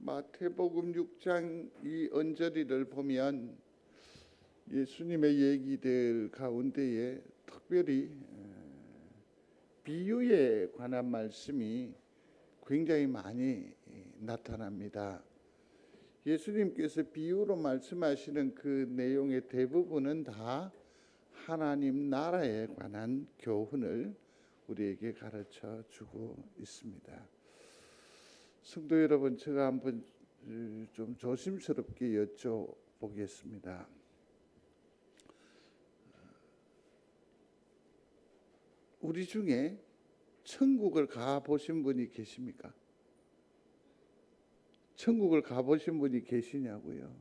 마태복음 6장 이 언저리를 보면 예수님의 얘기들 가운데에 특별히 비유에 관한 말씀이 굉장히 많이 나타납니다. 예수님께서 비유로 말씀하시는 그 내용의 대부분은 다 하나님 나라에 관한 교훈을 우리에게 가르쳐 주고 있습니다. 성도 여러분, 제가 한번 좀 조심스럽게 여쭤보겠습니다. 우리 중에 천국을 가보신 분이 계십니까? 천국을 가보신 분이 계시냐고요.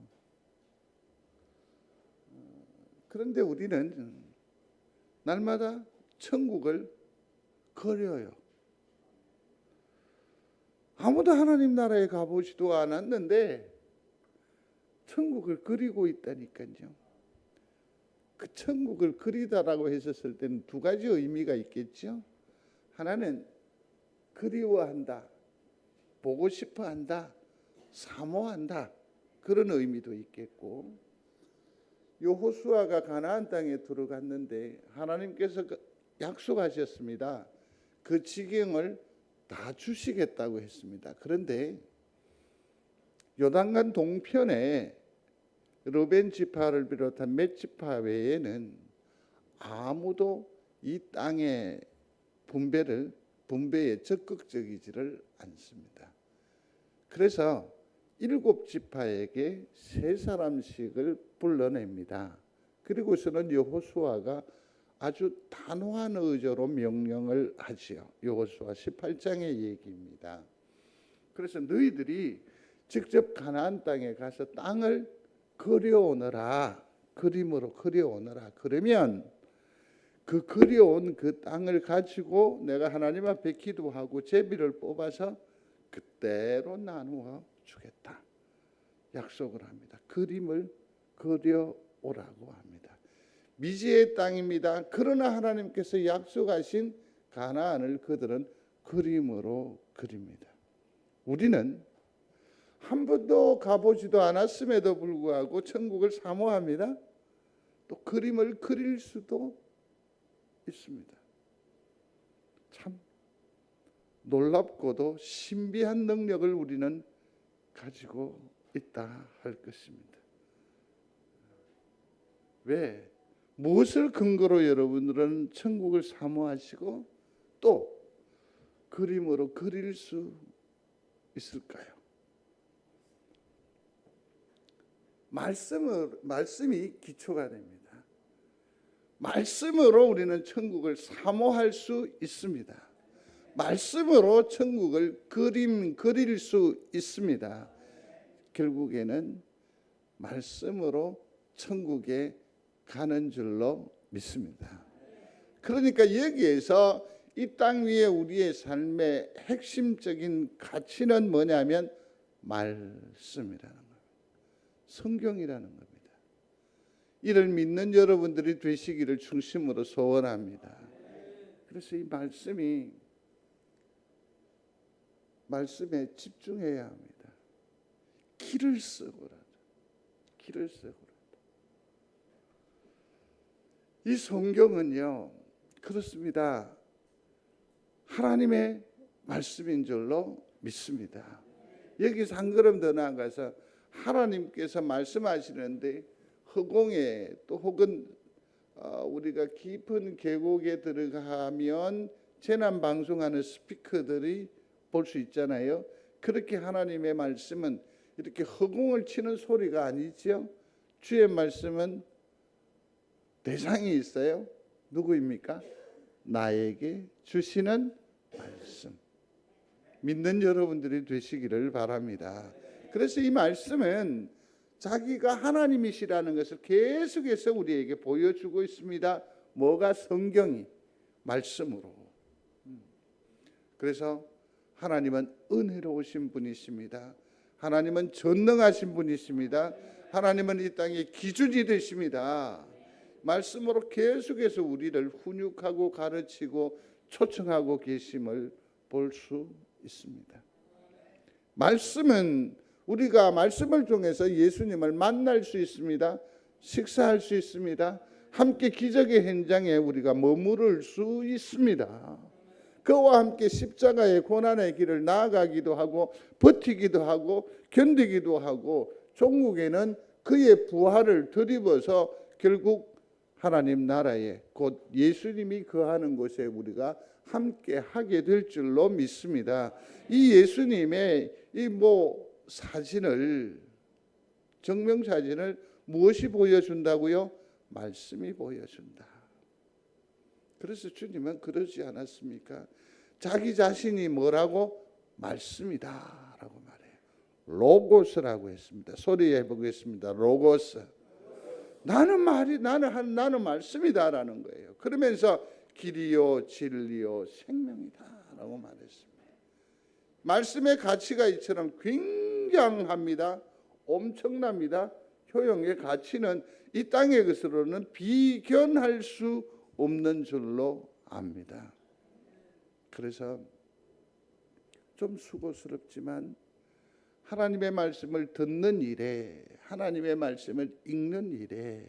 그런데 우리는 날마다 천국을 그려요. 아무도 하나님 나라에 가보지도 않았는데 천국을 그리고 있다니까요. 그 천국을 그리다라고 했었을 때는 두 가지 의미가 있겠죠. 하나는 그리워한다, 보고 싶어한다, 사모한다, 그런 의미도 있겠고, 여호수아가 가나안 땅에 들어갔는데 하나님께서 약속하셨습니다. 그 지경을 다 주시겠다고 했습니다. 그런데 요단강 동편에 르벤 지파를 비롯한 몇 지파 외에는 아무도 이 땅의 분배에 적극적이지를 않습니다. 그래서 7지파에게 3사람씩을 불러냅니다. 그리고서는 여호수아가 아주 단호한 의조로 명령을 하지요. 여호수아 18장의 얘기입니다. 그래서 너희들이 직접 가나안 땅에 가서 땅을 그려오너라, 그림으로 그려오너라. 그러면 그 그려온 그 땅을 가지고 내가 하나님 앞에 기도하고 제비를 뽑아서 그대로 나누어 주겠다, 약속을 합니다. 그림을 그려오라고 합니다. 미지의 땅입니다. 그러나 하나님께서 약속하신 가나안을 그들은 그림으로 그립니다. 우리는 한 번도 가보지도 않았음에도 불구하고 천국을 사모합니다. 또 그림을 그릴 수도 있습니다. 참 놀랍고도 신비한 능력을 우리는 가지고 있다 할 것입니다. 왜? 무엇을 근거로 여러분들은 천국을 사모하시고 또 그림으로 그릴 수 있을까요? 말씀이 기초가 됩니다. 말씀으로 우리는 천국을 사모할 수 있습니다. 말씀으로 천국을 그릴 수 있습니다. 결국에는 말씀으로 천국에 가는 줄로 믿습니다. 그러니까 여기에서 이 땅 위에 우리의 삶의 핵심적인 가치는 뭐냐면 말씀이라는 겁니다. 성경이라는 겁니다. 이를 믿는 여러분들이 되시기를 중심으로 소원합니다. 그래서 이 말씀에 집중해야 합니다. 길을 쓰고라도. 이 성경은요, 그렇습니다. 하나님의 말씀인 줄로 믿습니다. 여기서 한 걸음 더 나아가서 하나님께서 말씀하시는데 허공에 또 혹은 우리가 깊은 계곡에 들어가면 재난 방송하는 스피커들이 볼 수 있잖아요. 그렇게 하나님의 말씀은 이렇게 허공을 치는 소리가 아니죠. 주의 말씀은 대상이 있어요. 누구입니까? 나에게 주시는 말씀. 믿는 여러분들이 되시기를 바랍니다. 그래서 이 말씀은 자기가 하나님이시라는 것을 계속해서 우리에게 보여주고 있습니다. 뭐가? 성경이 말씀으로. 그래서 하나님은 은혜로우신 분이십니다. 하나님은 전능하신 분이십니다. 하나님은 이 땅의 기준이 되십니다. 말씀으로 계속해서 우리를 훈육하고 가르치고 초청하고 계심을 볼 수 있습니다. 말씀은 우리가 말씀을 통해서 예수님을 만날 수 있습니다. 식사할 수 있습니다. 함께 기적의 현장에 우리가 머무를 수 있습니다. 그와 함께 십자가의 고난의 길을 나아가기도 하고 버티기도 하고 견디기도 하고 종국에는 그의 부활을 드리워서 결국 하나님 나라에 곧 예수님이 거하는 곳에 우리가 함께 하게 될 줄로 믿습니다. 이 예수님의 이 사진을 정명사진을 무엇이 보여준다고요? 말씀이 보여준다. 그래서 주님은 그러지 않았습니까? 자기 자신이 뭐라고? 말씀이다 라고 말해요. 로고스라고 했습니다. 소리해 보겠습니다. 로고스. 나는 말씀이다 라는 거예요. 그러면서 길이요 진리요 생명이다 라고 말했습니다. 말씀의 가치가 이처럼 굉장합니다. 엄청납니다. 효용의 가치는 이 땅의 것으로는 비견할 수 없는 줄로 압니다. 그래서 좀 수고스럽지만 하나님의 말씀을 듣는 일에, 하나님의 말씀을 읽는 일에,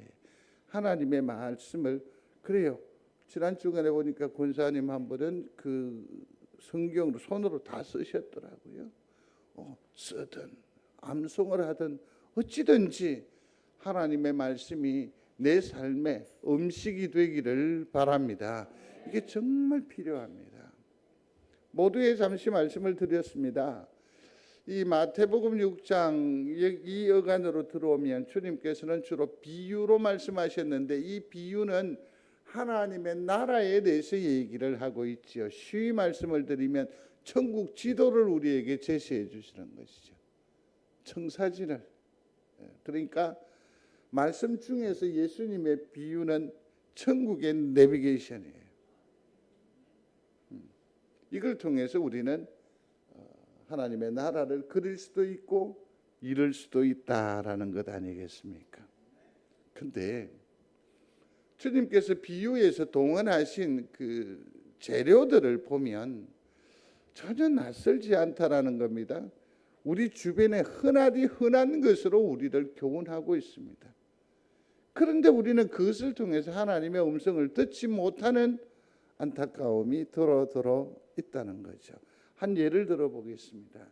하나님의 말씀을 그래요. 지난 주간에 보니까 권사님 한 분은 그 성경으로 손으로 다 쓰셨더라고요. 쓰든 암송을 하든 어찌든지 하나님의 말씀이 내 삶의 음식이 되기를 바랍니다. 이게 정말 필요합니다. 모두에 잠시 말씀을 드렸습니다. 이 마태복음 6장 이 어간으로 들어오면 주님께서는 주로 비유로 말씀하셨는데 이 비유는 하나님의 나라에 대해서 얘기를 하고 있지요. 쉬이 말씀을 드리면 천국 지도를 우리에게 제시해 주시는 것이죠. 청사진을. 그러니까 말씀 중에서 예수님의 비유는 천국의 내비게이션이에요. 이걸 통해서 우리는 하나님의 나라를 그릴 수도 있고 이룰 수도 있다라는 것 아니겠습니까? 근데 주님께서 비유에서 동원하신 그 재료들을 보면 전혀 낯설지 않다라는 겁니다. 우리 주변에 흔한 것으로 우리를 교훈하고 있습니다. 그런데 우리는 그것을 통해서 하나님의 음성을 듣지 못하는 안타까움이 들어 있다는 거죠. 한 예를 들어 보겠습니다.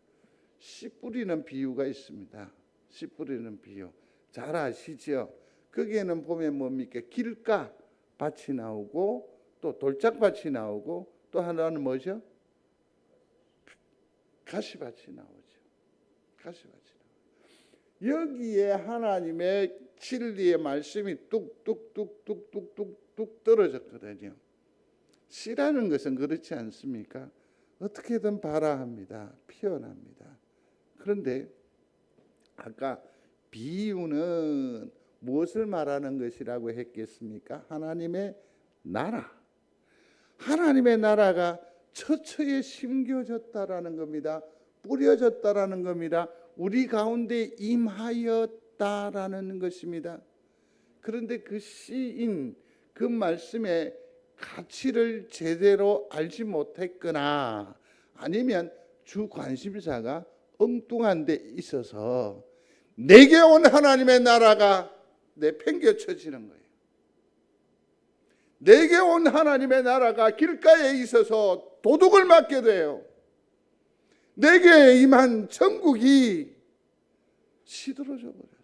씨 뿌리는 비유가 있습니다. 씨 뿌리는 비유. 잘 아시죠? 거기에는 보면 뭡니까? 길가 밭이 나오고 또 돌짝밭이 나오고 또 하나는 뭐죠? 가시밭이 나오죠. 가시밭이 나오죠. 여기에 하나님의 진리의 말씀이 뚝뚝뚝뚝뚝뚝뚝 떨어졌거든요. 씨라는 것은 그렇지 않습니까? 어떻게든 발아합니다. 피어납니다. 그런데 아까 비유는 무엇을 말하는 것이라고 했겠습니까? 하나님의 나라. 하나님의 나라가 처처에 심겨졌다라는 겁니다. 뿌려졌다라는 겁니다. 우리 가운데 임하였다라는 것입니다. 그런데 그 씨인 그 말씀의 가치를 제대로 알지 못했거나 아니면 주 관심사가 엉뚱한 데 있어서 내게 온 하나님의 나라가 내팽개쳐지는 거예요. 내게 온 하나님의 나라가 길가에 있어서 도둑을 맞게 돼요. 내게 임한 천국이 시들어져 버렸어요.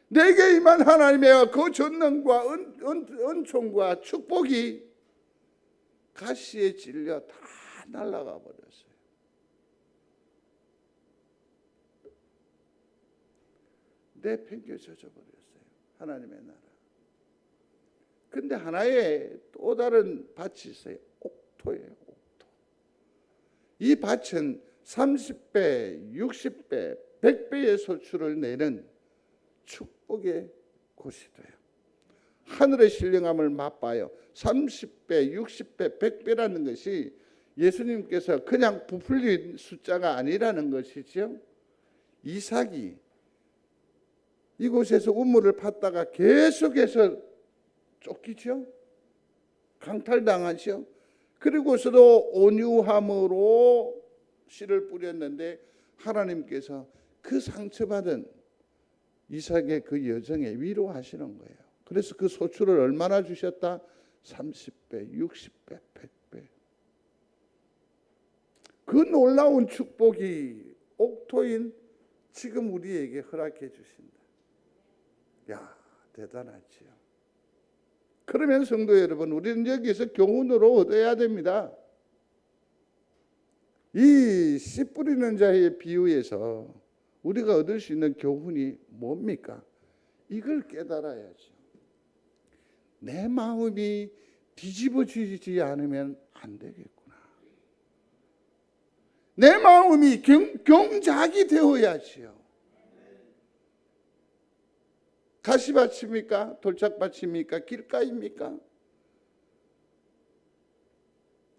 내게 임한 하나님의 그 전능과 은총과 축복이 가시에 찔려 다 날아가 버렸어요. 내팽개쳐져 버렸어요. 하나님의 나라. 근데 하나의 또 다른 밭이 있어요. 옥토예요. 옥토. 이 밭은 30배, 60배, 100배의 소출을 내는 축복의 곳이 돼요. 하늘의 신령함을 맛봐요. 30배, 60배, 100배라는 것이 예수님께서 그냥 부풀린 숫자가 아니라는 것이죠. 이삭이 이곳에서 우물을 팠다가 계속해서 쫓기죠. 강탈당하죠. 그리고서도 온유함으로 씨를 뿌렸는데 하나님께서 그 상처받은 이삭의 그 여정에 위로하시는 거예요. 그래서 그 소출을 얼마나 주셨다? 30배, 60배, 100배. 그 놀라운 축복이 옥토인 지금 우리에게 허락해 주신다. 야, 대단하지요. 그러면 성도 여러분, 우리는 여기서 교훈으로 얻어야 됩니다. 이 씨 뿌리는 자의 비유에서 우리가 얻을 수 있는 교훈이 뭡니까? 이걸 깨달아야죠. 내 마음이 뒤집어지지 않으면 안 되겠구나. 내 마음이 경작이 되어야지요. 가시밭입니까? 돌짝밭입니까? 길가입니까?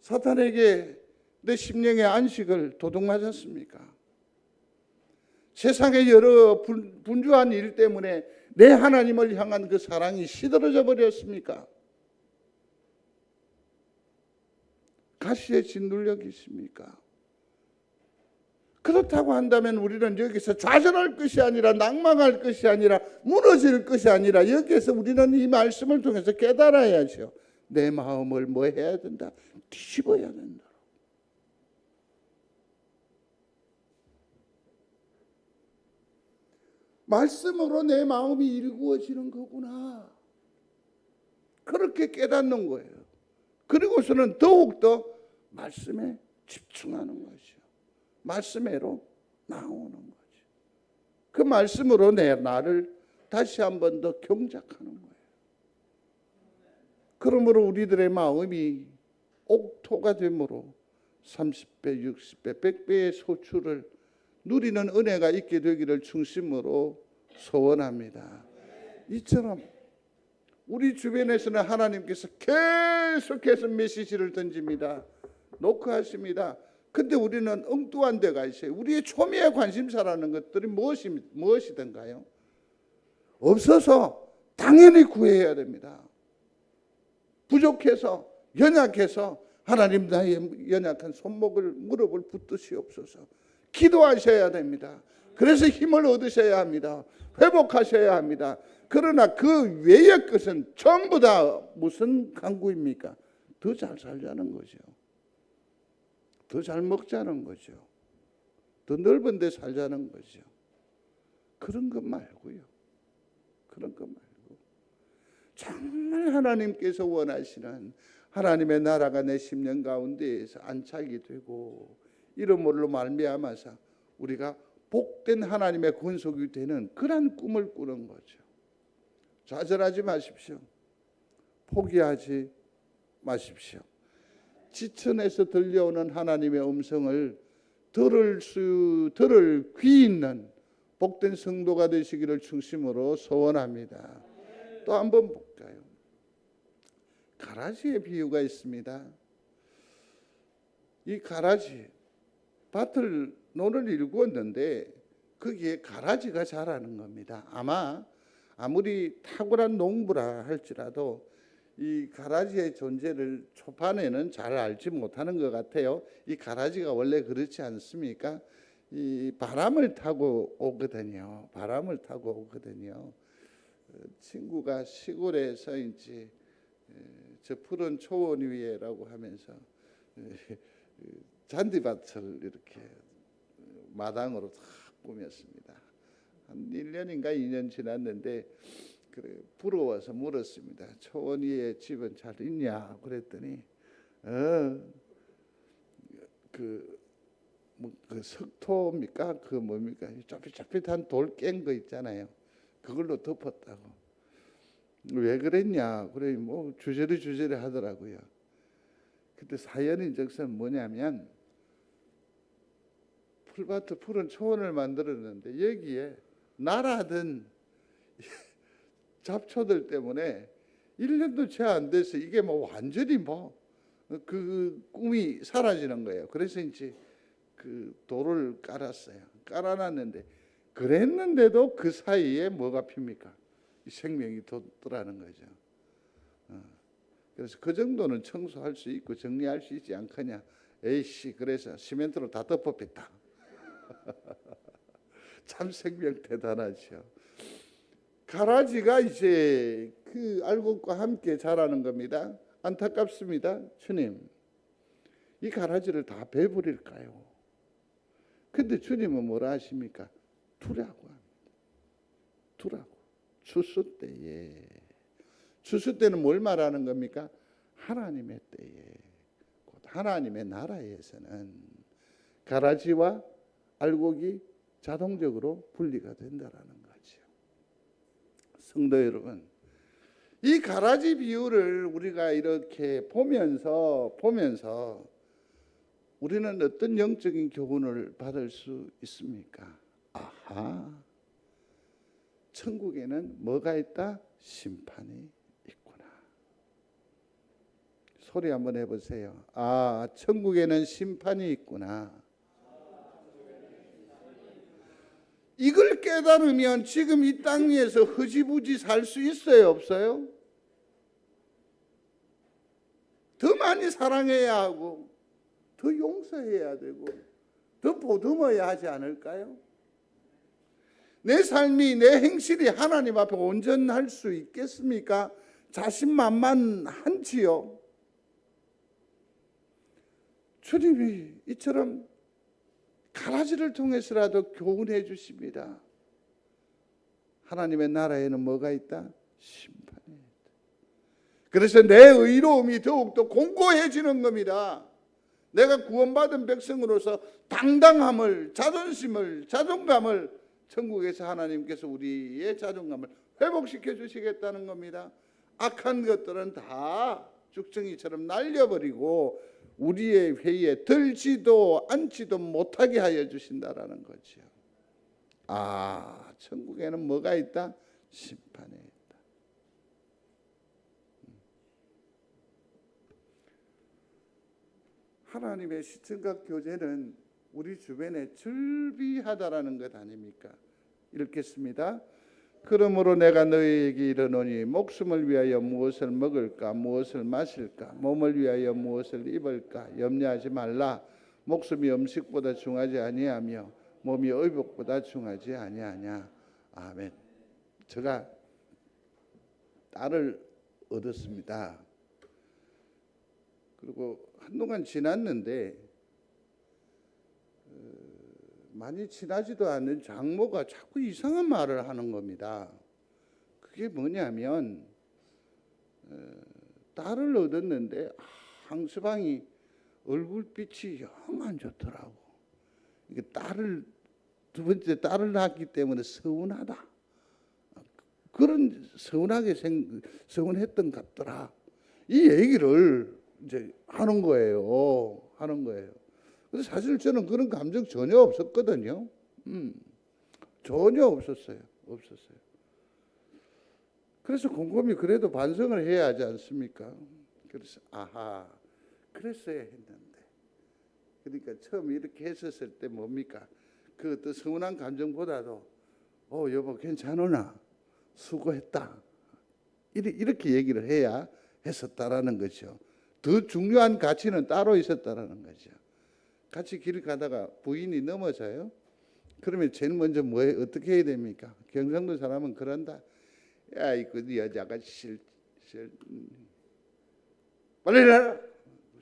사탄에게 내 심령의 안식을 도둑맞았습니까? 세상의 여러 분주한 일 때문에 내 하나님을 향한 그 사랑이 시들어져 버렸습니까? 가시에 짓눌려 계십니까? 그렇다고 한다면 우리는 여기서 좌절할 것이 아니라 낭망할 것이 아니라 무너질 것이 아니라 여기에서 우리는 이 말씀을 통해서 깨달아야죠. 내 마음을 뭐 해야 된다? 뒤집어야 된다. 말씀으로 내 마음이 일구어지는 거구나. 그렇게 깨닫는 거예요. 그리고서는 더욱더 말씀에 집중하는 거죠. 말씀으로 나오는 거죠. 그 말씀으로 내 나를 다시 한 번 더 경작하는 거예요. 그러므로 우리들의 마음이 옥토가 되므로 30배, 60배, 100배의 소출을 누리는 은혜가 있게 되기를 중심으로 소원합니다. 이처럼 우리 주변에서는 하나님께서 계속해서 메시지를 던집니다. 노크하십니다. 근데 우리는 엉뚱한 데가 있어요. 우리의 초미의 관심사라는 것들이 무엇이든가요? 없어서 당연히 구해야 됩니다. 부족해서 연약해서 하나님 나의 연약한 손목을 무릎을 붙드시옵소서. 기도하셔야 됩니다. 그래서 힘을 얻으셔야 합니다. 회복하셔야 합니다. 그러나 그 외의 것은 전부 다 무슨 강구입니까? 더 잘 살자는 거죠. 더 잘 먹자는 거죠. 더 넓은 데 살자는 거죠. 그런 것 말고요. 그런 것 말고 정말 하나님께서 원하시는 하나님의 나라가 내 심령 가운데에서 안착이 되고 이름으로 말미암아서 우리가 복된 하나님의 권속이 되는 그런 꿈을 꾸는 거죠. 좌절하지 마십시오. 포기하지 마십시오. 지천에서 들려오는 하나님의 음성을 들을 귀 있는 복된 성도가 되시기를 중심으로 소원합니다. 또 한번 볼까요? 가라지의 비유가 있습니다. 이 가라지 밭을 논을 일구었는데 거기에 가라지가 자라는 겁니다. 아무리 탁월한 농부라 할지라도 이 가라지의 존재를 초반에는 잘 알지 못하는 것 같아요. 이 가라지가 원래 그렇지 않습니까? 이 바람을 타고 오거든요. 바람을 타고 오거든요. 친구가 시골에서 이제 저 푸른 초원 위에라고 하면서 잔디밭을 이렇게 마당으로 탁 꾸몄습니다. 한 1년인가 2년 지났는데 그래 부러워서 물었습니다. 초원 위에 집은 잘 있냐? 그랬더니 그 석토입니까? 그 뭡니까? 좁깃좁깃한 돌 깬 거 있잖아요. 그걸로 덮었다고. 왜 그랬냐? 그래 뭐 주저리 하더라고요. 그때 사연인즉슨 뭐냐면 풀밭 푸른 초원을 만들었는데 여기에 날아든 잡초들 때문에 1년도 채 안 돼서 이게 뭐 완전히 그 꿈이 사라지는 거예요. 그래서 이제 그 돌을 깔았어요. 깔아놨는데 그랬는데도 그 사이에 뭐가 핍니까? 생명이 돋더라는 거죠. 그래서 그 정도는 청소할 수 있고 정리할 수 있지 않겠냐. 에이씨 그래서 시멘트로 다 덮어뺐다. 참 생명 대단하죠. 가라지가 이제 그 알곡과 함께 자라는 겁니다. 안타깝습니다. 주님, 이 가라지를 다 베버릴까요? 근데 주님은 뭐라 하십니까? 두라고 합니다. 두라고. 추수 때에. 추수 때는 뭘 말하는 겁니까? 하나님의 때에. 곧 하나님의 나라에서는 가라지와 알곡이 자동적으로 분리가 된다라는 거죠. 성도 여러분, 이 가라지 비유를 우리가 이렇게 보면서 우리는 어떤 영적인 교훈을 받을 수 있습니까? 아하, 천국에는 뭐가 있다? 심판이 있구나. 소리 한번 해보세요. 아, 천국에는 심판이 있구나. 이걸 깨달으면 지금 이 땅 위에서 흐지부지 살 수 있어요, 없어요? 더 많이 사랑해야 하고 더 용서해야 되고 더 보듬어야 하지 않을까요? 내 삶이, 내 행실이 하나님 앞에 온전할 수 있겠습니까? 자신만만한지요. 주님이 이처럼 가라지를 통해서라도 교훈해 주십니다. 하나님의 나라에는 뭐가 있다? 심판이 있다. 그래서 내 의로움이 더욱더 공고해지는 겁니다. 내가 구원받은 백성으로서 당당함을, 자존심을, 자존감을 천국에서 하나님께서 우리의 자존감을 회복시켜 주시겠다는 겁니다. 악한 것들은 다 죽정이처럼 날려버리고 우리의 회의에 들지도 앉지도 못하게 하여 주신다라는 거죠. 아, 천국에는 뭐가 있다? 심판이 있다. 하나님의 시청각 교제는 우리 주변에 즐비하다라는 것 아닙니까? 읽겠습니다. 그러므로 내가 너희에게 이르노니 목숨을 위하여 무엇을 먹을까 무엇을 마실까 몸을 위하여 무엇을 입을까 염려하지 말라. 목숨이 음식보다 중하지 아니하며 몸이 의복보다 중하지 아니하냐. 아멘. 제가 딸을 얻었습니다. 그리고 한동안 지났는데 많이 친하지도 않는 장모가 자꾸 이상한 말을 하는 겁니다. 그게 뭐냐면 딸을 얻었는데 항서방이 얼굴빛이 영 안 좋더라고. 이게 두 번째 딸을 낳았기 때문에 서운하다. 그런 서운했던 것 같더라. 이 얘기를 이제 하는 거예요. 근데 사실 저는 그런 감정 전혀 없었거든요. 전혀 없었어요. 그래서 곰곰이 그래도 반성을 해야 하지 않습니까? 그래서 아하, 그랬어야 했는데. 그러니까 처음 이렇게 했었을 때 뭡니까? 그 어떤 서운한 감정보다도 여보 괜찮으나 수고했다. 이렇게 얘기를 해야 했었다라는 거죠. 더 중요한 가치는 따로 있었다라는 거죠. 같이 길 가다가 부인이 넘어져요. 그러면 제일 먼저 어떻게 해야 됩니까? 경상도 사람은 그런다. 야, 이거 여자가 빨리 해라.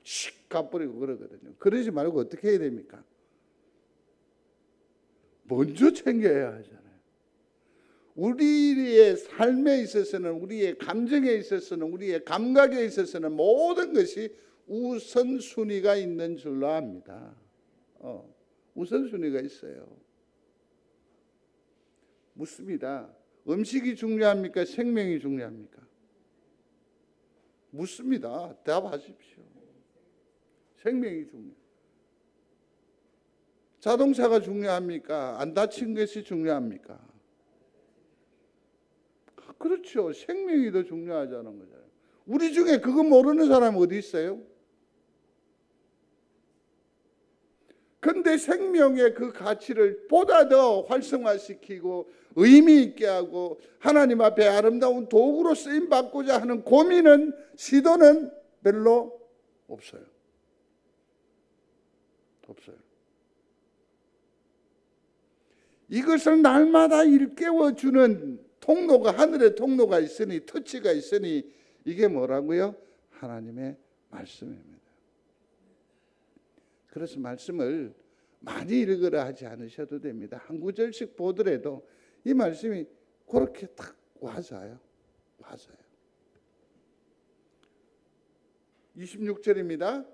씩 가버리고 그러거든요. 그러지 말고 어떻게 해야 됩니까? 먼저 챙겨야 하잖아요. 우리의 삶에 있어서는, 우리의 감정에 있어서는, 우리의 감각에 있어서는 모든 것이 우선순위가 있는 줄로 압니다. 우선순위가 있어요. 묻습니다. 음식이 중요합니까? 생명이 중요합니까? 묻습니다. 대답하십시오. 생명이 중요해요. 자동차가 중요합니까? 안 다친 것이 중요합니까? 그렇죠. 생명이 더 중요하다는 거잖아요. 우리 중에 그거 모르는 사람 어디 있어요? 근데 생명의 그 가치를 보다 더 활성화시키고 의미 있게 하고 하나님 앞에 아름다운 도구로 쓰임 받고자 하는 고민은, 시도는 별로 없어요. 이것을 날마다 일깨워주는 통로가, 하늘의 통로가 있으니, 터치가 있으니, 이게 뭐라고요? 하나님의 말씀입니다. 그래서 말씀을 많이 읽으라 하지 않으셔도 됩니다. 한 구절씩 보더라도 이 말씀이 그렇게 딱 와서요. 26절입니다.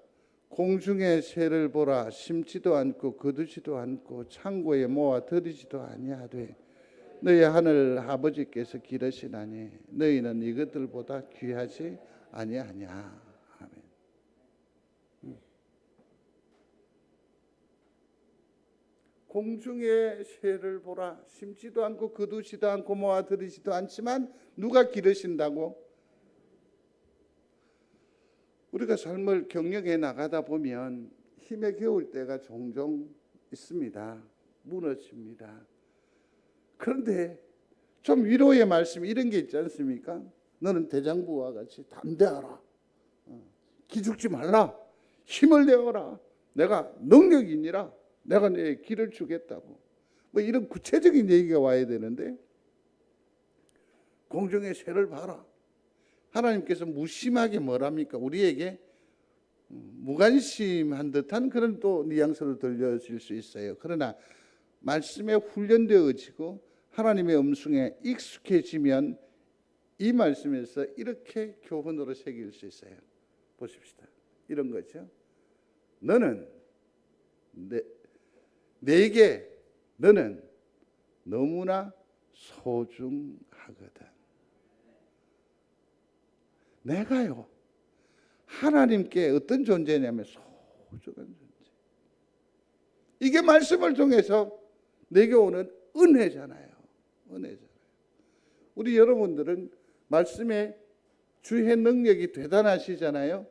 공중의 새를 보라. 심지도 않고 거두지도 않고 창고에 모아 들이지도 아니하되 너희 하늘 아버지께서 기르시나니 너희는 이것들보다 귀하지 아니하냐. 아멘. 공중의 새를 보라. 심지도 않고 거두지도 않고 모아 들이지도 않지만 누가 기르신다고? 우리가 삶을 경영해 나가다 보면 힘에 겨울 때가 종종 있습니다. 무너집니다. 그런데 좀 위로의 말씀 이런 게 있지 않습니까? 너는 대장부와 같이 담대하라. 기죽지 말라. 힘을 내어라. 내가 능력이 있니라. 내가 내 길을 주겠다고. 뭐 이런 구체적인 얘기가 와야 되는데 공중의 새를 봐라. 하나님께서 무심하게 뭐랍니까? 우리에게 무관심한 듯한 그런 또 뉘앙스로 들려질 수 있어요. 그러나 말씀에 훈련되어지고 하나님의 음성에 익숙해지면 이 말씀에서 이렇게 교훈으로 새길 수 있어요. 보십시다. 이런 거죠. 너는 내게 너는 너무나 소중하거든. 내가요, 하나님께 어떤 존재냐면 소중한 존재. 이게 말씀을 통해서 내게 오는 은혜잖아요. 우리 여러분들은 말씀의 주의 능력이 대단하시잖아요.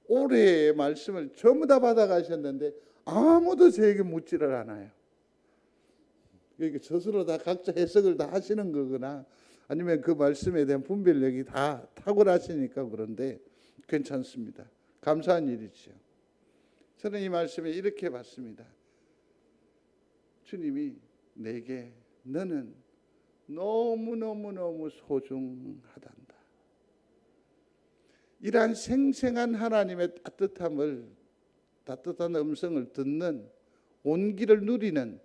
올해의 말씀을 전부 다 받아가셨는데 아무도 저에게 묻지를 않아요. 그러니까 스스로 다 각자 해석을 다 하시는 거거나 아니면 그 말씀에 대한 분별력이 다 탁월하시니까 그런데 괜찮습니다. 감사한 일이죠. 저는 이 말씀에 이렇게 봤습니다. 주님이 내게 너는 너무너무너무 소중하단다. 이러한 생생한 하나님의 따뜻한 음성을 듣는 온기를 누리는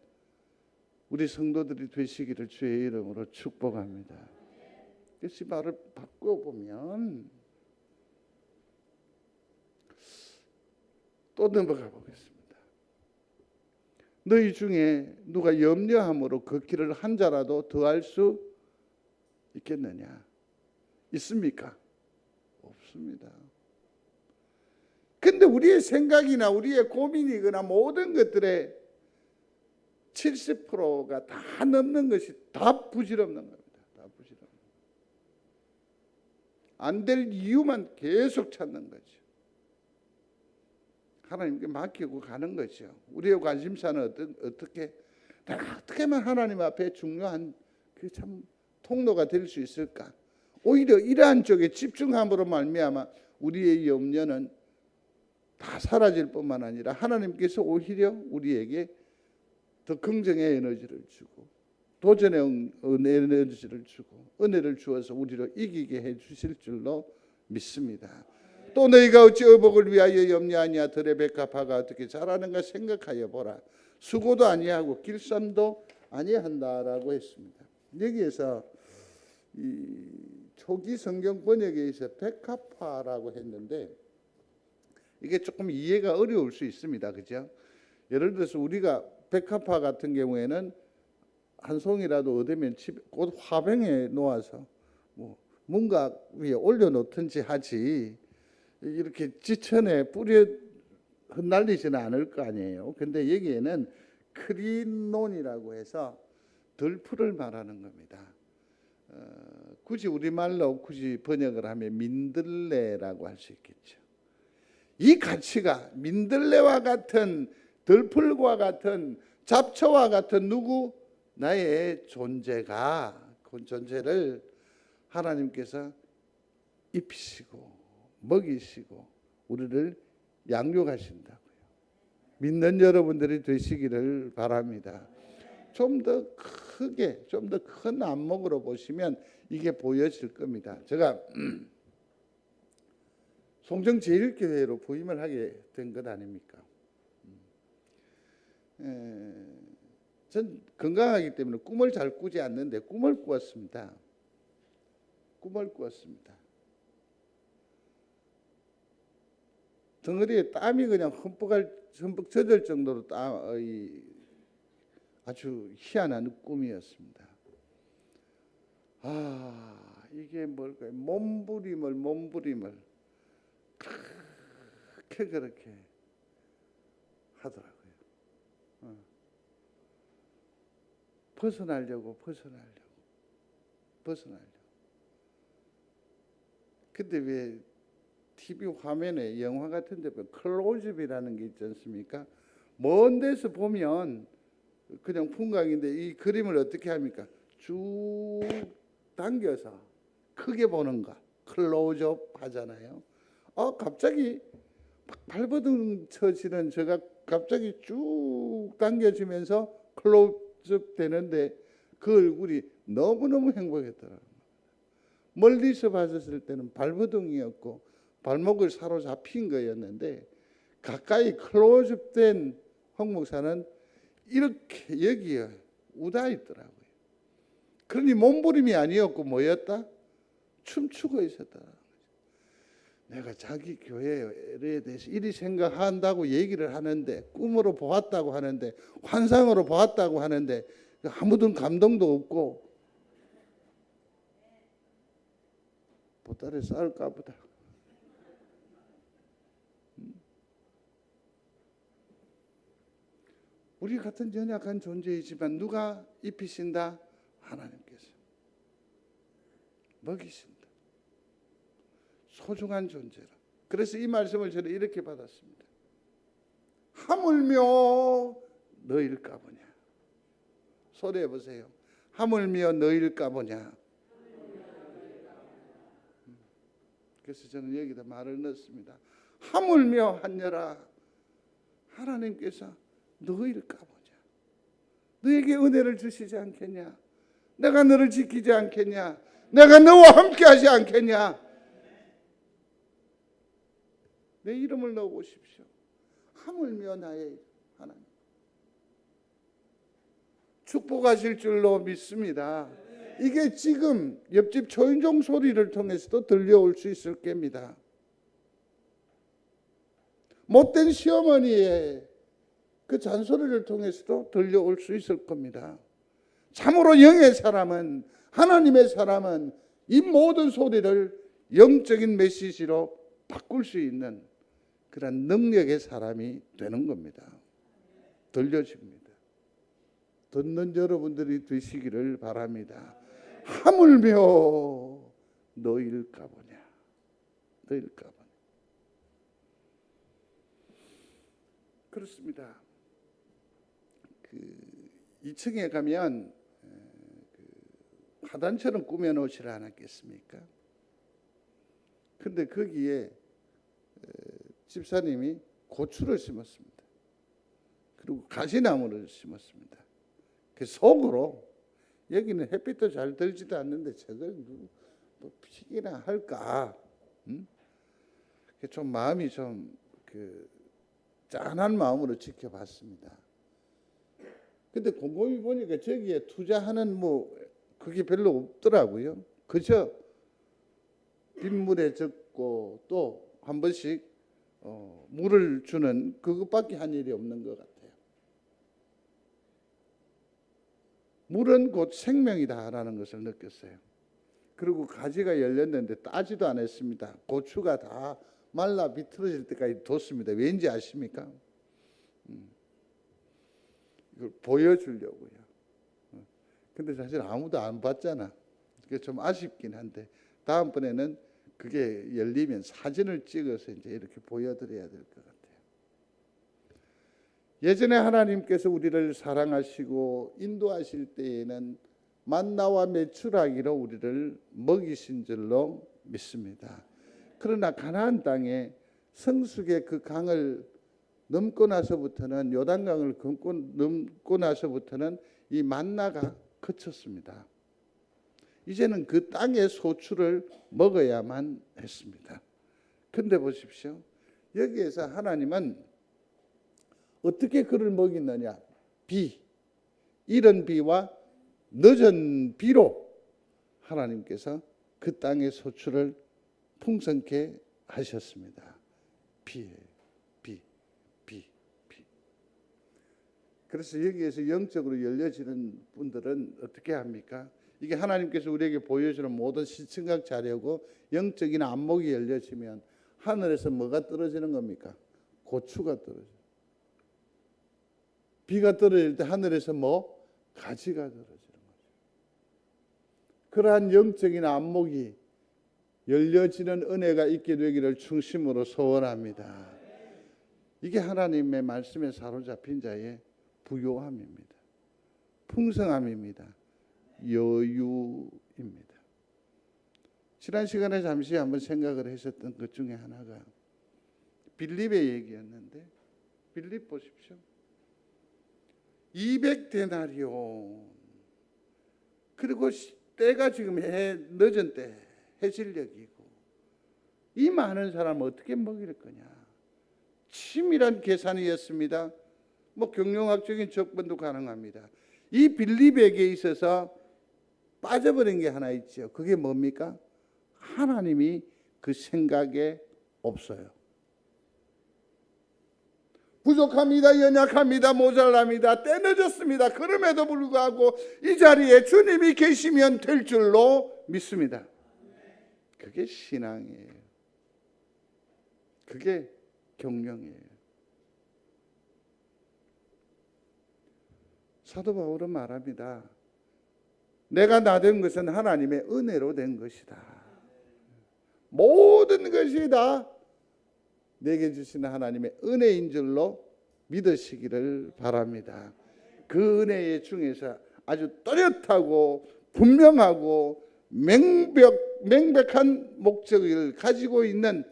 우리 성도들이 되시기를 주의 이름으로 축복합니다. 그래서 말을 바꿔보면 또 넘어가 보겠습니다. 너희 중에 누가 염려함으로 그 길을 한 자라도 더할 수 있겠느냐? 있습니까? 없습니다. 근데 우리의 생각이나 우리의 고민이거나 모든 것들의 70%가 다 넘는 것이 다 부질없는 겁니다. 다 부질없는. 안 될 이유만 계속 찾는 거죠. 하나님께 맡기고 가는 거죠. 우리의 관심사는 어떻게 내가 어떻게 하면 하나님 앞에 중요한 그 참 통로가 될 수 있을까? 오히려 이러한 쪽에 집중함으로 말미암아 우리의 염려는 다 사라질 뿐만 아니라 하나님께서 오히려 우리에게 더 긍정의 에너지를 주고 도전의 에너지를 주고 은혜를 주어서 우리를 이기게 해 주실 줄로 믿습니다. 또 너희가 어찌 의복을 위하여 염려하냐? 들의 백합화가 어떻게 자라는가 생각하여 보라. 수고도 아니하고 길쌈도 아니한다라고 했습니다. 여기에서 이 초기 성경 번역에 있어 백합화라고 했는데 이게 조금 이해가 어려울 수 있습니다. 그죠? 예를 들어서 우리가 백합화 같은 경우에는 한 송이라도 얻으면 곧 화병에 놓아서 뭐 뭔가 위에 올려놓든지 하지 이렇게 지천에 뿌려 흩날리지는 않을 거 아니에요. 근데 여기에는 크리논이라고 해서 들풀을 말하는 겁니다. 굳이 우리말로 번역을 하면 민들레라고 할 수 있겠죠. 이 가치가 민들레와 같은 들풀과 같은 잡초와 같은 나의 존재가 그 존재를 하나님께서 입히시고 먹이시고 우리를 양육하신다고요. 믿는 여러분들이 되시기를 바랍니다. 좀 더 크게, 좀 더 큰 안목으로 보시면 이게 보여질 겁니다. 제가 송정제일교회로 부임을 하게 된 것 아닙니까? 전 건강하기 때문에 꿈을 잘 꾸지 않는데 꿈을 꾸었습니다. 꿈을 꾸었습니다. 덩어리에 땀이 그냥 흠뻑 젖을 정도로 아주 희한한 꿈이었습니다. 이게 뭘까요? 몸부림을 그렇게 하더라고요. 벗어나려고. 근데 왜 TV 화면에 영화 같은 데 보면 클로즈업이라는 게 있지 않습니까? 먼 데서 보면 그냥 풍광인데 이 그림을 어떻게 합니까? 쭉 당겨서 크게 보는 거 클로즈업 하잖아요. 갑자기 발버둥 쳐지는 제가 갑자기 쭉 당겨지면서 클로즈업 되는데 그 얼굴이 너무너무 행복했더라고요. 멀리서 봤을 때는 발버둥이었고 발목을 사로잡힌 거였는데 가까이 클로즈업된 황 목사는 이렇게 여기에 웃어 있더라고요. 그러니 몸부림이 아니었고 뭐였다? 춤추고 있었다. 내가 자기 교회에 대해서 이리 생각한다고 얘기를 하는데 꿈으로 보았다고 하는데 환상으로 보았다고 하는데 아무든 감동도 없고 보따리 쌓을까 보다. 우리 같은 연약한 존재이지만 누가 입히신다? 하나님께서 먹이신다. 소중한 존재라. 그래서 이 말씀을 저는 이렇게 받았습니다. 하물며 너일까 보냐. 소리해 보세요. 하물며 너일까 보냐. 그래서 저는 여기다 말을 넣습니다. 하물며 하녀라. 하나님께서 너일까 보냐. 너에게 은혜를 주시지 않겠냐. 내가 너를 지키지 않겠냐. 내가 너와 함께 하지 않겠냐. 내 이름을 넣어보십시오. 하물며 나의 하나님. 축복하실 줄로 믿습니다. 이게 지금 옆집 초인종 소리를 통해서도 들려올 수 있을 겁니다. 못된 시어머니의 그 잔소리를 통해서도 들려올 수 있을 겁니다. 참으로 영의 사람은, 하나님의 사람은 이 모든 소리를 영적인 메시지로 바꿀 수 있는 그런 능력의 사람이 되는 겁니다. 들려집니다. 듣는 여러분들이 되시기를 바랍니다. 하물며 너일까 보냐. 너일까 보냐. 그렇습니다. 2층에 가면 화단처럼 꾸며놓지 않았겠습니까? 근데 거기에 집사님이 고추를 심었습니다. 그리고 가시나무를 심었습니다. 그 속으로 여기는 햇빛도 잘 들지도 않는데 저걸 뭐 피기나 할까? 좀 마음이 좀 짠한 마음으로 지켜봤습니다. 근데 곰곰이 보니까 저기에 투자하는 그게 별로 없더라고요. 그저 빗물에 젖고 또 한 번씩 물을 주는 그것밖에 한 일이 없는 것 같아요. 물은 곧 생명이다라는 것을 느꼈어요. 그리고 가지가 열렸는데 따지도 않았습니다. 고추가 다 말라 비틀어질 때까지 뒀습니다. 왠지 아십니까? 이걸 보여주려고요. 근데 사실 아무도 안 봤잖아. 그게 좀 아쉽긴 한데 다음번에는 그게 열리면 사진을 찍어서 이제 이렇게 보여드려야 될 것 같아요. 예전에 하나님께서 우리를 사랑하시고 인도하실 때에는 만나와 메추라기로 우리를 먹이신 줄로 믿습니다. 그러나 가나안 땅에 성숙의 그 강을 넘고 나서부터는 요단강을 넘고 나서부터는 이 만나가 그쳤습니다. 이제는 그 땅의 소출을 먹어야만 했습니다. 근데 보십시오. 여기에서 하나님은 어떻게 그를 먹이느냐? 비, 이른 비와 늦은 비로 하나님께서 그 땅의 소출을 풍성케 하셨습니다. 비. 그래서 여기에서 영적으로 열려지는 분들은 어떻게 합니까? 이게 하나님께서 우리에게 보여주는 모든 시청각 자료고 영적인 안목이 열려지면 하늘에서 뭐가 떨어지는 겁니까? 고추가 떨어져요. 비가 떨어질 때 하늘에서 뭐? 가지가 떨어지는 거죠. 그러한 영적인 안목이 열려지는 은혜가 있게 되기를 중심으로 소원합니다. 이게 하나님의 말씀에 사로잡힌 자의 부요함입니다. 풍성함입니다. 여유입니다. 지난 시간에 잠시 한번 생각을 했었던 것 중에 하나가 빌립의 얘기였는데, 빌립 보십시오. 200데나리온, 그리고 때가 지금 늦은 때, 해질녘이고, 이 많은 사람을 어떻게 먹일 거냐. 치밀한 계산이었습니다. 뭐 경영학적인 접근도 가능합니다. 이 빌립에게 있어서 빠져버린 게 하나 있죠. 그게 뭡니까? 하나님이 그 생각에 없어요. 부족합니다. 연약합니다. 모자랍니다. 때 늦었습니다. 그럼에도 불구하고 이 자리에 주님이 계시면 될 줄로 믿습니다. 그게 신앙이에요. 그게 경영이에요. 사도 바울은 말합니다. 내가 나 된 것은 하나님의 은혜로 된 것이다. 모든 것이 다 내게 주시는 하나님의 은혜인 줄로 믿으시기를 바랍니다. 그 은혜의 중에서 아주 또렷하고 분명하고 명백한 목적을 가지고 있는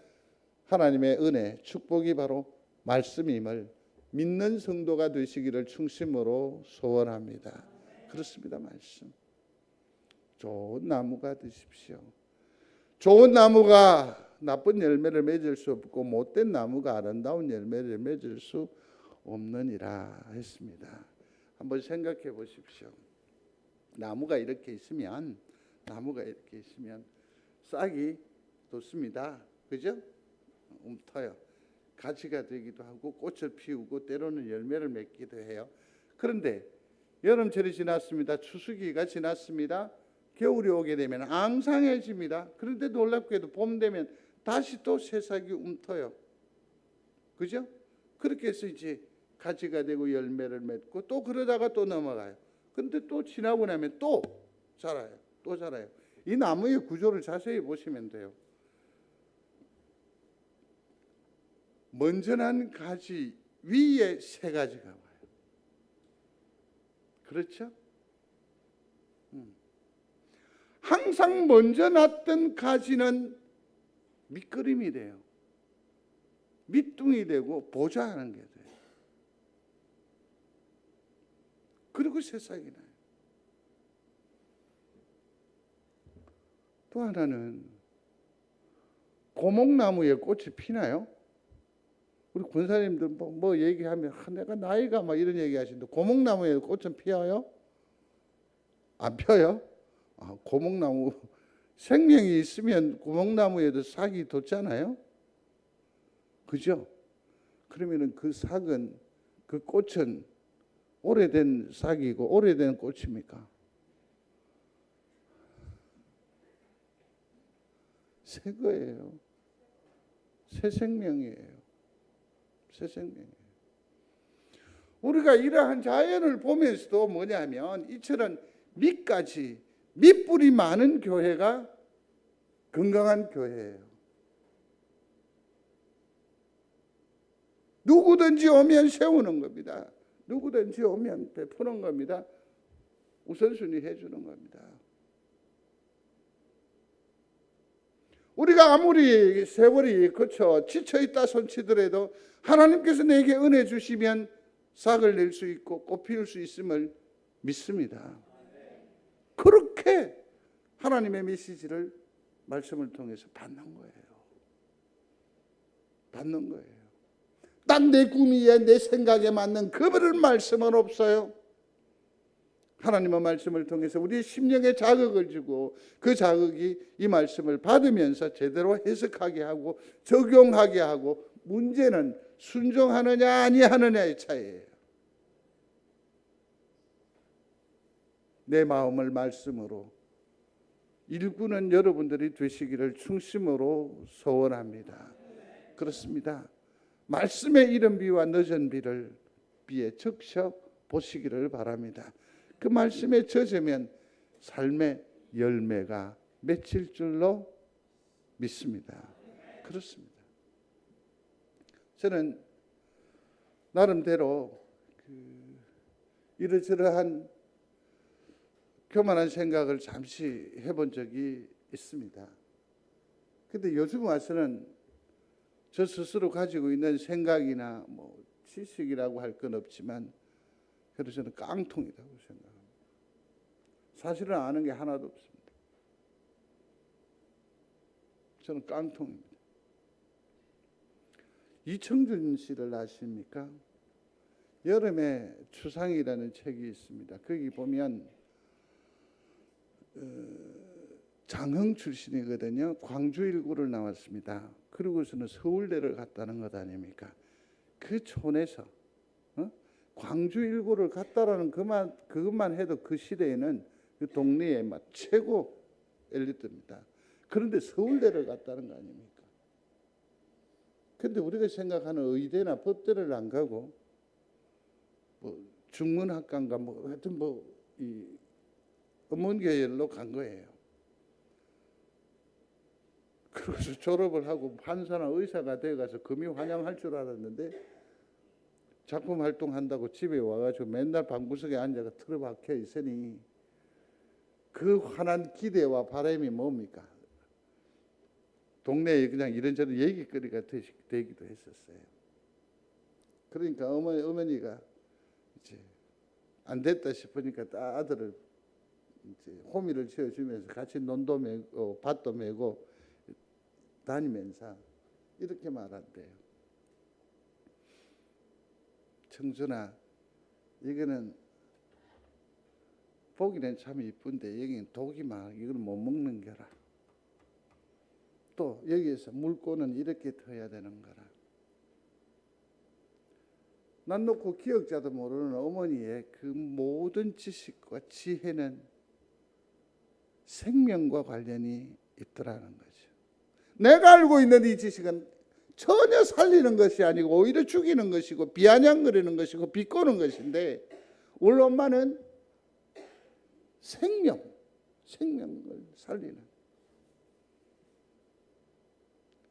하나님의 은혜, 축복이 바로 말씀임을 믿는 성도가 되시기를 중심으로 소원합니다. 그렇습니다. 말씀. 좋은 나무가 되십시오. 좋은 나무가 나쁜 열매를 맺을 수 없고 못된 나무가 아름다운 열매를 맺을 수 없느니라 했습니다. 한번 생각해 보십시오. 나무가 이렇게 있으면 싹이 돋습니다. 그죠? 움터요. 가지가 되기도 하고 꽃을 피우고 때로는 열매를 맺기도 해요. 그런데 여름철이 지났습니다. 추수기가 지났습니다. 겨울이 오게 되면 앙상해집니다. 그런데 놀랍게도 봄 되면 다시 또 새싹이 움터요. 그죠? 그렇게 해서 이제 가지가 되고 열매를 맺고 또 그러다가 또 넘어가요. 그런데 또 지나고 나면 또 자라요. 또 자라요. 이 나무의 구조를 자세히 보시면 돼요. 먼저 난 가지 위에 새 가지가 와요. 그렇죠? 항상 먼저 났던 가지는 밑그림이 돼요. 밑둥이 되고 보좌하는 게 돼요. 그리고 새싹이 나요. 또 하나는 고목나무에 꽃이 피나요? 우리 권사님들 뭐 얘기하면 내가 나이가 막 이런 얘기 하시는데 고목나무에 꽃은 피어요? 안 펴요? 고목나무 생명이 있으면 고목나무에도 싹이 돋잖아요. 그죠? 그러면은 그 싹은 그 꽃은 오래된 싹이고 오래된 꽃입니까? 새 거예요. 새 생명이에요. 새 생명이에요. 우리가 이러한 자연을 보면서도 뭐냐면 이처럼 밑뿌리 많은 교회가 건강한 교회예요. 누구든지 오면 세우는 겁니다. 누구든지 오면 베푸는 겁니다. 우선순위 해주는 겁니다. 우리가 아무리 세월이 거쳐 지쳐있다 손치더라도 하나님께서 내게 은혜 주시면 싹을 낼 수 있고 꽃 피울 수 있음을 믿습니다. 그렇게 하나님의 메시지를 말씀을 통해서 받는 거예요. 받는 거예요. 딴 내 꿈이에 내 생각에 맞는 그런 말씀은 없어요. 하나님의 말씀을 통해서 우리의 심령에 자극을 주고 그 자극이 이 말씀을 받으면서 제대로 해석하게 하고 적용하게 하고, 문제는 순종하느냐 아니하느냐의 차이예요. 내 마음을 말씀으로 일구는 여러분들이 되시기를 중심으로 소원합니다. 그렇습니다. 말씀의 이른 비와 늦은 비에 적셔 보시기를 바랍니다. 그 말씀에 젖으면 삶의 열매가 맺힐 줄로 믿습니다. 그렇습니다. 저는 나름대로 이러저러한 교만한 생각을 잠시 해본 적이 있습니다. 근데 요즘 와서는 저 스스로 가지고 있는 생각이나 뭐 지식이라고 할 건 없지만, 그래서 저는 깡통이라고 생각합니다. 사실은 아는 게 하나도 없습니다. 저는 깡통입니다. 이청준 씨를 아십니까? 여름의 추상이라는 책이 있습니다. 거기 보면 장흥 출신이거든요. 광주 일구를 나왔습니다. 그리고서는 서울대를 갔다는 것 아닙니까? 그 촌에서 광주 일구를 갔다라는 그것만 해도 그 시대에는 그 동네에 막 최고 엘리트입니다. 그런데 서울대를 갔다는 거 아닙니까? 근데 우리가 생각하는 의대나 법대를 안 가고 뭐 중문학과인가 뭐 하여튼 이 음원계열로 간 거예요. 그래서 졸업을 하고 판사나 의사가 돼가서 금이 환영할 줄 알았는데, 작품 활동한다고 집에 와가지고 맨날 방구석에 앉아가 틀어박혀 있으니 그 환한 기대와 바람이 뭡니까? 동네에 그냥 이런저런 얘기거리가 되기도 했었어요. 그러니까 어머니가 이제 안 됐다 싶으니까 아들을 이제 호미를 채워주면서 같이 논도 메고 밭도 메고 다니면서 이렇게 말한대요. 청준아, 이거는 보기는 참 이쁜데 여기는 독이 많아. 이걸 못 먹는 거라. 또 여기에서 물고는 이렇게 터야 되는 거라. 난 놓고 기억자도 모르는 어머니의 그 모든 지식과 지혜는 생명과 관련이 있더라는 거죠. 내가 알고 있는 이 지식은 전혀 살리는 것이 아니고 오히려 죽이는 것이고 비아냥거리는 것이고 비꼬는 것인데, 우리 엄마는 생명을 살리는.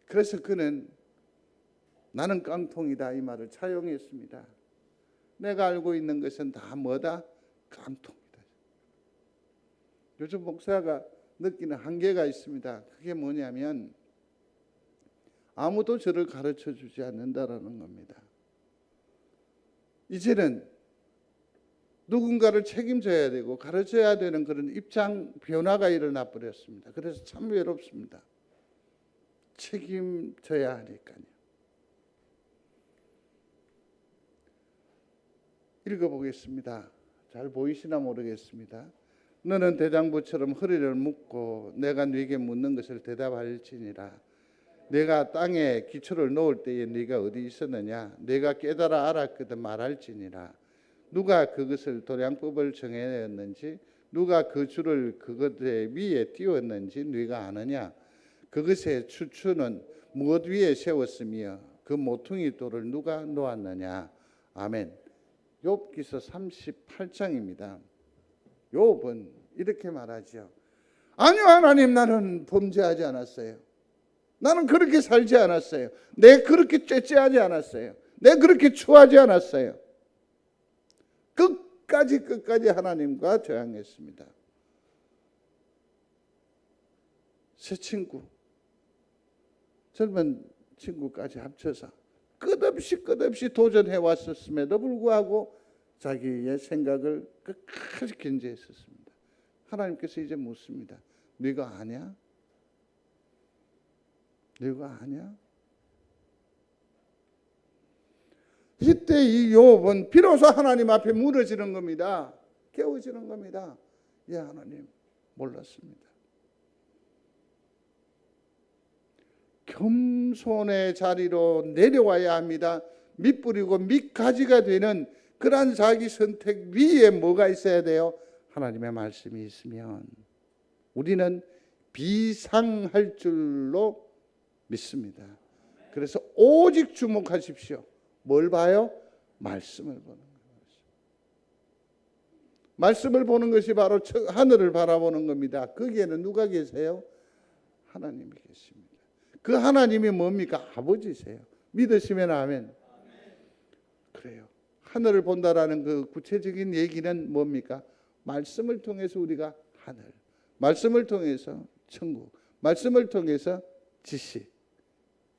그래서 그는 나는 깡통이다 이 말을 차용했습니다. 내가 알고 있는 것은 다 뭐다? 깡통이다. 요즘 목사가 느끼는 한계가 있습니다. 그게 뭐냐면 아무도 저를 가르쳐 주지 않는다라는 겁니다. 이제는 누군가를 책임져야 되고 가르쳐야 되는 그런 입장 변화가 일어나 버렸습니다. 그래서 참 외롭습니다. 책임져야 하니까요. 읽어보겠습니다. 잘 보이시나 모르겠습니다. 너는 대장부처럼 허리를 묶고 내가 네게 묻는 것을 대답할지니라. 내가 땅에 기초를 놓을 때에 네가 어디 있었느냐? 내가 깨달아 알았거든 말할지니라. 누가 그것을 도량법을 정해냈는지, 누가 그 줄을 그것의 위에 띄웠는지 네가 아느냐? 그것의 추추는 무엇 위에 세웠으며 그 모퉁이 돌을 누가 놓았느냐? 아멘. 욥기서 38장입니다. 욥은 이렇게 말하죠. 아니요 하나님, 나는 범죄하지 않았어요. 나는 그렇게 살지 않았어요. 내 그렇게 째째하지 않았어요. 내 그렇게 추하지 않았어요. 끝까지 하나님과 저항했습니다. 새 친구, 젊은 친구까지 합쳐서 끝없이 도전해 왔었음에도 불구하고 자기의 생각을 끝까지 견제했었습니다. 하나님께서 이제 묻습니다. 네가 아냐? 네가 아냐? 이때 이 욥은 비로소 하나님 앞에 무너지는 겁니다. 깨어지는 겁니다. 예, 하나님 몰랐습니다. 겸손의 자리로 내려와야 합니다. 밑뿌리고 밑가지가 되는 그러한 자기 선택 위에 뭐가 있어야 돼요? 하나님의 말씀이 있으면 우리는 비상할 줄로 믿습니다. 그래서 오직 주목하십시오. 뭘 봐요? 말씀을 보는 거예요. 말씀을 보는 것이 바로 하늘을 바라보는 겁니다. 거기에는 누가 계세요? 하나님이 계십니다. 그 하나님이 뭡니까? 아버지세요. 믿으시면 아멘. 그래요. 하늘을 본다라는 그 구체적인 얘기는 뭡니까? 말씀을 통해서 우리가 하늘, 말씀을 통해서 천국, 말씀을 통해서 지식,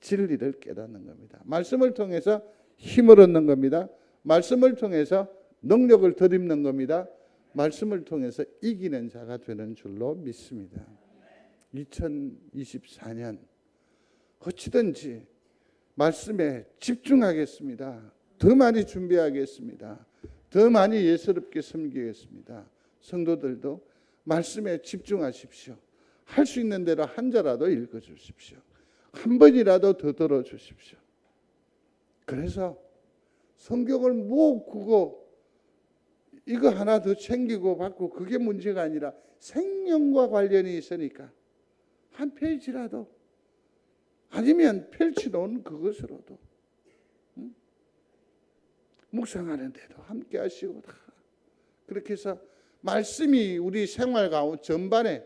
진리를 깨닫는 겁니다. 말씀을 통해서 힘을 얻는 겁니다. 말씀을 통해서 능력을 덧입는 겁니다. 말씀을 통해서 이기는 자가 되는 줄로 믿습니다. 2024년 어찌든지 말씀에 집중하겠습니다. 더 많이 준비하겠습니다. 더 많이 예스럽게 섬기겠습니다. 성도들도 말씀에 집중하십시오. 할 수 있는 대로 한 자라도 읽어주십시오. 한 번이라도 더 들어주십시오. 그래서 성경을 모으고 이거 하나 더 챙기고 받고 그게 문제가 아니라 생명과 관련이 있으니까 한 페이지라도 아니면 펼쳐놓은 그것으로도 묵상하는데도 함께 하시고 다 그렇게 해서 말씀이 우리 생활 가운데 전반에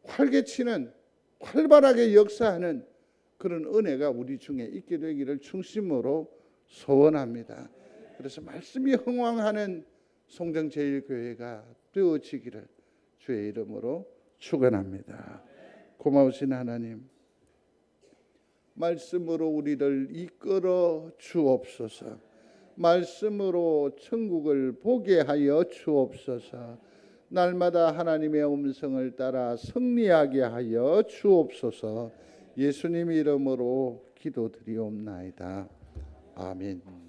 활개치는 활발하게 역사하는 그런 은혜가 우리 중에 있게 되기를 중심으로 소원합니다. 그래서 말씀이 흥왕하는 송정제일교회가 되어지기를 주의 이름으로 축원합니다. 고마우신 하나님, 말씀으로 우리를 이끌어 주옵소서. 말씀으로 천국을 보게 하여 주옵소서. 날마다 하나님의 음성을 따라 승리하게 하여 주옵소서. 예수님 이름으로 기도드리옵나이다. 아멘.